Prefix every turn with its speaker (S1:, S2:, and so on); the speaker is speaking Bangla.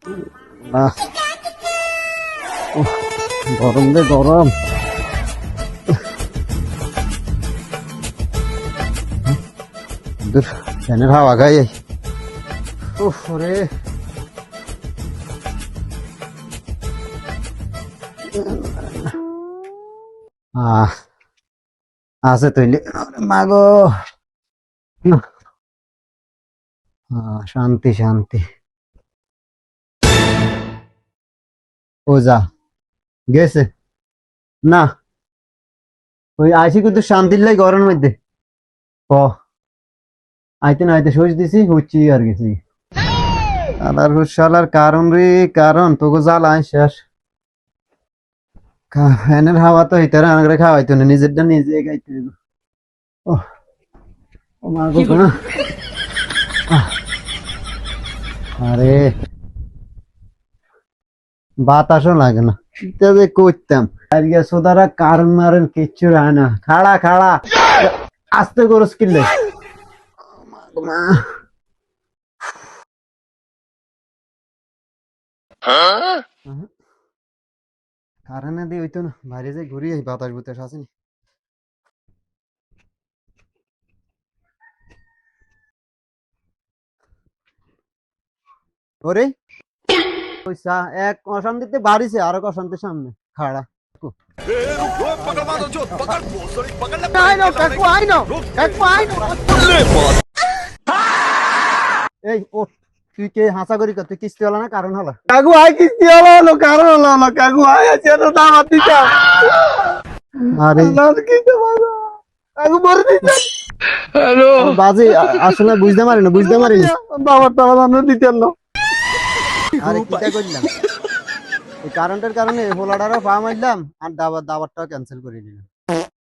S1: আহ, উফ, গরম রে গরম। দূর, ফ্যানের হাওয়া খাই। উফ রে, আহ আছে তৈলি মাগো। শান্তি শান্তি। ও যা গেছে না, ওই আইসি কিন্তু শান্তির লাই গরমের মধ্যে। ও আইতে না আইতে সোজ দিছি হচ্ছি আর গেছি। আলার হুসালার কারণ রে, কারণ তোকে জ্বালাই শেষ। ফ্যানের হাওয়া তো হিটারে আনগরে খাওয়াইতো না, নিজেরটা নিজে খাইতে হইব। ও ও মা গো না। আরে বাতাসও লাগে না, এটা যে করতাম আজকে সোদারা কারণ মারেন কিচ্ছু রায় না। খাড়া খাড়া আস্তে করস কিনলে মা। কারণে দিয়ে হইতো না, বাইরে যে ঘুরি এই বাতাস বুতাস আসেনি। ওরে পয়সা এক অশান্তিতে বাড়িছে আর এক অশান্তির সামনে খাড়া। এই ও তুই কে হাসা করি তুই কিস্তি হলো না কারণ হলো কাকু আই কিস্তি হলো কারণ হলো না কাকু আই আছে তো দাওয়াত দিতাম। আরে কাকু মরে দিতাম। হ্যালো বাজে আসলে বুঝতে পারি না, বুঝতে পারি না বাবার টাকা আমরা দিতেন না। আরে কিটা করলাম এই কারণটার কারণে হোলাডারও পা মারলাম আর দাবারটাও ক্যান্সেল করে দিলাম।